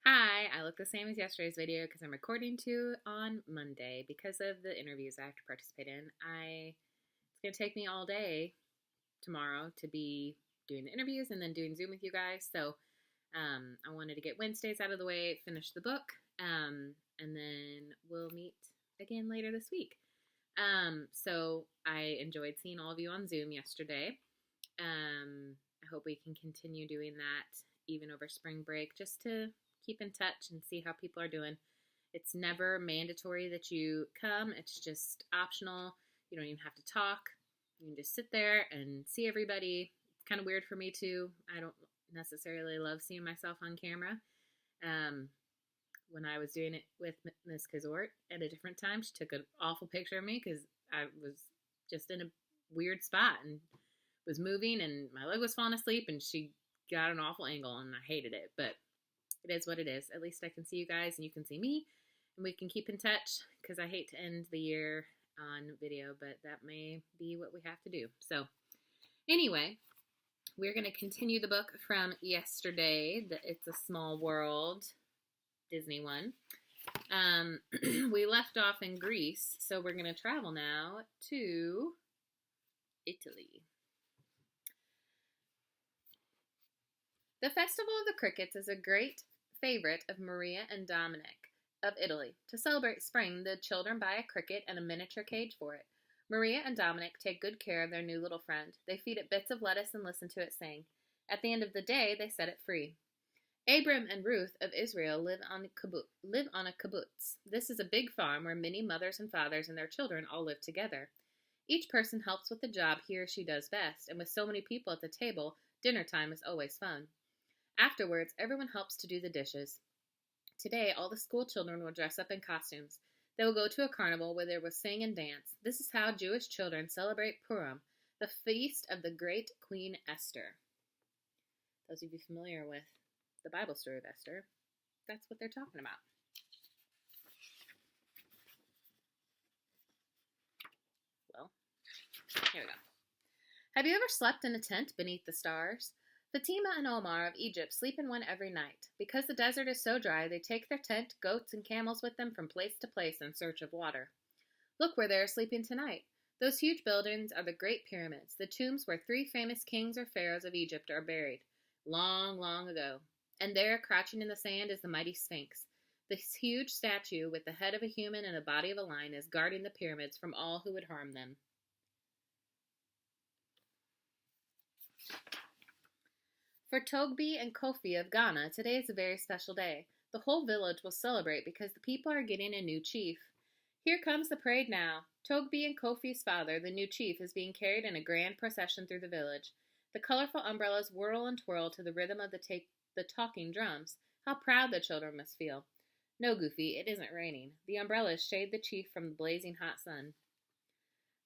Hi, I look the same as yesterday's video because I'm recording two on Monday because of the interviews I have to participate in. It's going to take me all day tomorrow to be doing the interviews and then doing Zoom with you guys. So I wanted to get Wednesdays out of the way, finish the book, and then we'll meet again later this week. So I enjoyed seeing all of you on Zoom yesterday. I hope we can continue doing that even over spring break just to keep in touch and see how people are doing. It's never mandatory that you come. It's just optional. You don't even have to talk. You can just sit there and see everybody. It's kind of weird for me too. I don't necessarily love seeing myself on camera. When I was doing it with Miss Kazort at a different time, she took an awful picture of me because I was just in a weird spot and was moving and my leg was falling asleep and she got an awful angle and I hated it. But it is what it is. At least I can see you guys and you can see me and we can keep in touch because I hate to end the year on video, but that may be what we have to do. So anyway, we're going to continue the book from yesterday, the It's a Small World Disney one. We left off in Greece, so we're going to travel now to Italy. The Festival of the Crickets is a great favorite of Maria and Dominic of Italy. To celebrate spring, the children buy a cricket and a miniature cage for it. Maria and Dominic take good care of their new little friend. They feed it bits of lettuce and listen to it sing. At the end of the day, they set it free. Abram and Ruth of Israel live on a kibbutz. This is a big farm where many mothers and fathers and their children all live together. Each person helps with the job he or she does best, and with so many people at the table, dinner time is always fun. Afterwards, everyone helps to do the dishes. Today, all the school children will dress up in costumes. They will go to a carnival where they will sing and dance. This is how Jewish children celebrate Purim, the feast of the great Queen Esther. Those of you familiar with the Bible story of Esther, that's what they're talking about. Well, here we go. Have you ever slept in a tent beneath the stars? Fatima and Omar of Egypt sleep in one every night. Because the desert is so dry, they take their tent, goats, and camels with them from place to place in search of water. Look where they are sleeping tonight. Those huge buildings are the Great Pyramids, the tombs where 3 famous kings or pharaohs of Egypt are buried, long, long ago. And there, crouching in the sand, is the mighty Sphinx. This huge statue with the head of a human and the body of a lion is guarding the pyramids from all who would harm them. For Togbi and Kofi of Ghana, today is a very special day. The whole village will celebrate because the people are getting a new chief. Here comes the parade now. Togbi and Kofi's father, the new chief, is being carried in a grand procession through the village. The colorful umbrellas whirl and twirl to the rhythm of the talking drums. How proud the children must feel. No, Goofy, it isn't raining. The umbrellas shade the chief from the blazing hot sun.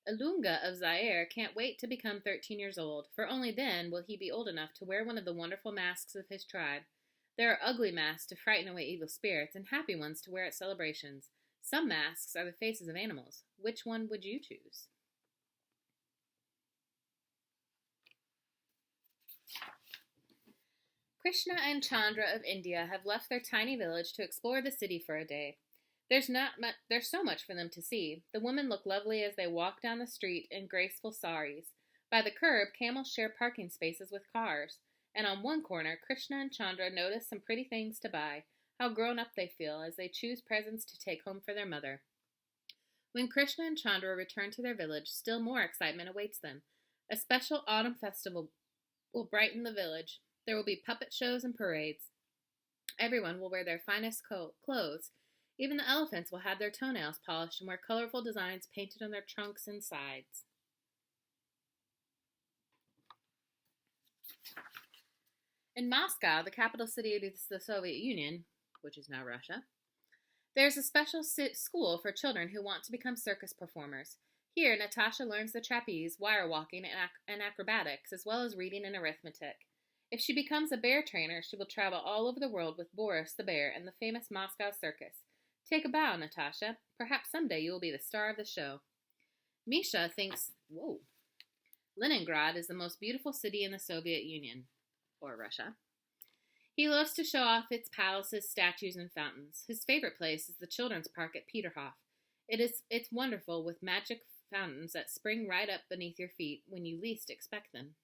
Ilunga of Zaire can't wait to become 13 years old, for only then will he be old enough to wear one of the wonderful masks of his tribe. There are ugly masks to frighten away evil spirits and happy ones to wear at celebrations. Some masks are the faces of animals. Which one would you choose? Krishna and Chandra of India have left their tiny village to explore the city for a day. There's so much for them to see. The women look lovely as they walk down the street in graceful saris. By the curb, camels share parking spaces with cars. And on one corner, Krishna and Chandra notice some pretty things to buy. How grown up they feel as they choose presents to take home for their mother. When Krishna and Chandra return to their village, still more excitement awaits them. A special autumn festival will brighten the village. There will be puppet shows and parades. Everyone will wear their finest clothes. Even the elephants will have their toenails polished and wear colorful designs painted on their trunks and sides. In Moscow, the capital city of the Soviet Union, which is now Russia, there's a special school for children who want to become circus performers. Here, Natasha learns the trapeze, wire walking, and acrobatics, as well as reading and arithmetic. If she becomes a bear trainer, she will travel all over the world with Boris the bear and the famous Moscow circus. Take a bow, Natasha. Perhaps someday you will be the star of the show. Misha thinks, Leningrad is the most beautiful city in the Soviet Union, or Russia. He loves to show off its palaces, statues, and fountains. His favorite place is the children's park at Peterhof. It's wonderful with magic fountains that spring right up beneath your feet when you least expect them.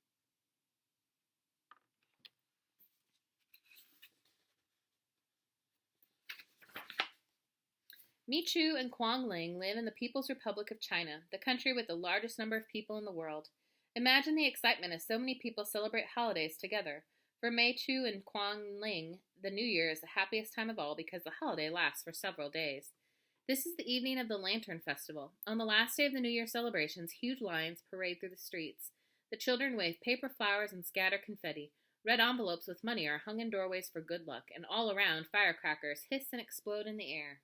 Michu and Quang Ling live in the People's Republic of China, the country with the largest number of people in the world. Imagine the excitement as so many people celebrate holidays together. For Michu and Quang Ling, the New Year is the happiest time of all because the holiday lasts for several days. This is the evening of the Lantern Festival. On the last day of the New Year celebrations, huge lines parade through the streets. The children wave paper flowers and scatter confetti. Red envelopes with money are hung in doorways for good luck, and all around, firecrackers hiss and explode in the air.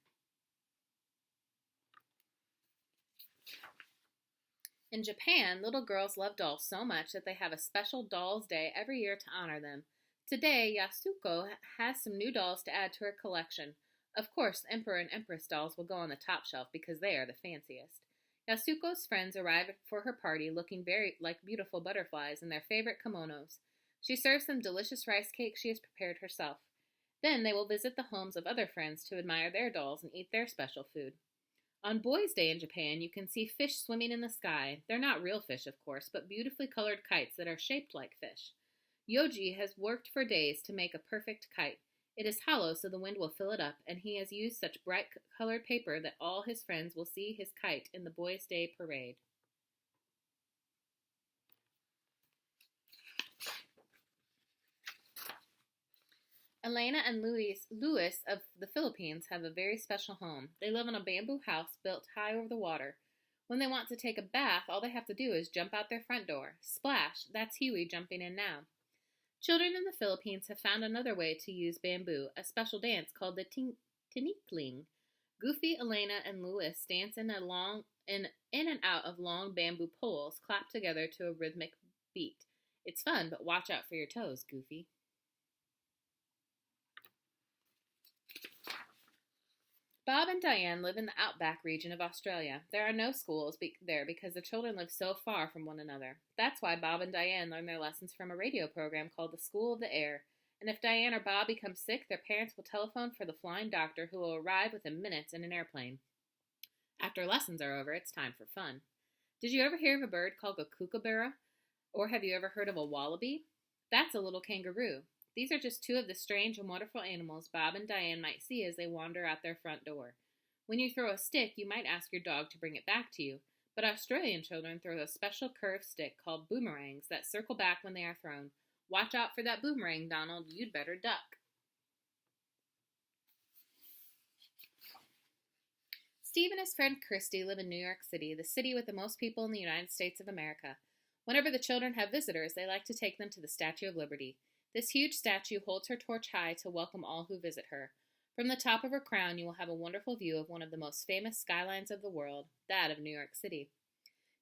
In Japan, little girls love dolls so much that they have a special Dolls Day every year to honor them. Today, Yasuko has some new dolls to add to her collection. Of course, the Emperor and Empress dolls will go on the top shelf because they are the fanciest. Yasuko's friends arrive for her party looking very like beautiful butterflies in their favorite kimonos. She serves them delicious rice cakes she has prepared herself. Then they will visit the homes of other friends to admire their dolls and eat their special food. On Boys' Day in Japan, you can see fish swimming in the sky. They're not real fish, of course, but beautifully colored kites that are shaped like fish. Yoji has worked for days to make a perfect kite. It is hollow so the wind will fill it up, and he has used such bright colored paper that all his friends will see his kite in the Boys' Day parade. Elena and Louis of the Philippines have a very special home. They live in a bamboo house built high over the water. When they want to take a bath, all they have to do is jump out their front door. Splash! That's Huey jumping in now. Children in the Philippines have found another way to use bamboo, a special dance called the tinikling. Goofy, Elena, and Louis dance in and out of long bamboo poles, clapped together to a rhythmic beat. It's fun, but watch out for your toes, Goofy. Bob and Diane live in the outback region of Australia. There are no schools there because the children live so far from one another. That's why Bob and Diane learn their lessons from a radio program called the School of the Air. And if Diane or Bob become sick, their parents will telephone for the flying doctor who will arrive within minutes in an airplane. After lessons are over, it's time for fun. Did you ever hear of a bird called a kookaburra? Or have you ever heard of a wallaby? That's a little kangaroo. These are just two of the strange and wonderful animals Bob and Diane might see as they wander out their front door. When you throw a stick, you might ask your dog to bring it back to you, but Australian children throw a special curved stick called boomerangs that circle back when they are thrown. Watch out for that boomerang, Donald. You'd better duck. Steve and his friend Christy live in New York City, the city with the most people in the United States of America. Whenever the children have visitors, they like to take them to the Statue of Liberty. This huge statue holds her torch high to welcome all who visit her. From the top of her crown, you will have a wonderful view of one of the most famous skylines of the world, that of New York City.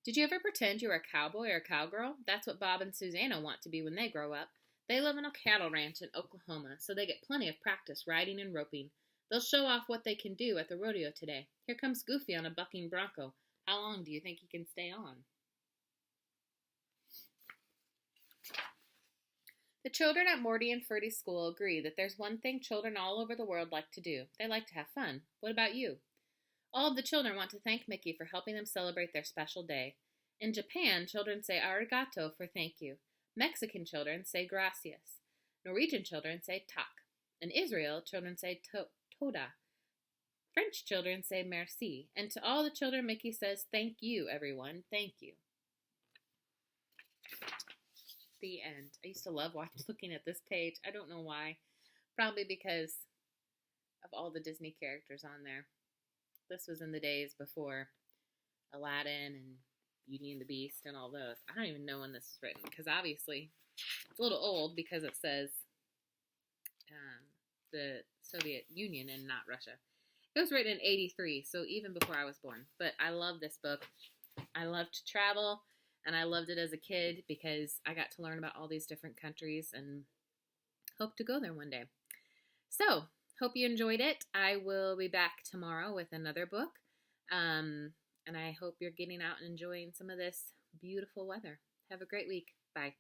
Did you ever pretend you were a cowboy or a cowgirl? That's what Bob and Susanna want to be when they grow up. They live in a cattle ranch in Oklahoma, so they get plenty of practice riding and roping. They'll show off what they can do at the rodeo today. Here comes Goofy on a bucking bronco. How long do you think he can stay on? The children at Morty and Ferdy's school agree that there's one thing children all over the world like to do. They like to have fun. What about you? All of the children want to thank Mickey for helping them celebrate their special day. In Japan, children say arigato for thank you. Mexican children say gracias. Norwegian children say tak. In Israel, children say toda. French children say merci. And to all the children, Mickey says, thank you, everyone. Thank you. The end. I used to love looking at this page. I don't know why. Probably because of all the Disney characters on there. This was in the days before Aladdin and Beauty and the Beast and all those. I don't even know when this was written because obviously it's a little old because it says the Soviet Union and not Russia. It was written in 83, so even before I was born. But I love this book. I love to travel. And I loved it as a kid because I got to learn about all these different countries and hope to go there one day. So, hope you enjoyed it. I will be back tomorrow with another book. And I hope you're getting out and enjoying some of this beautiful weather. Have a great week. Bye.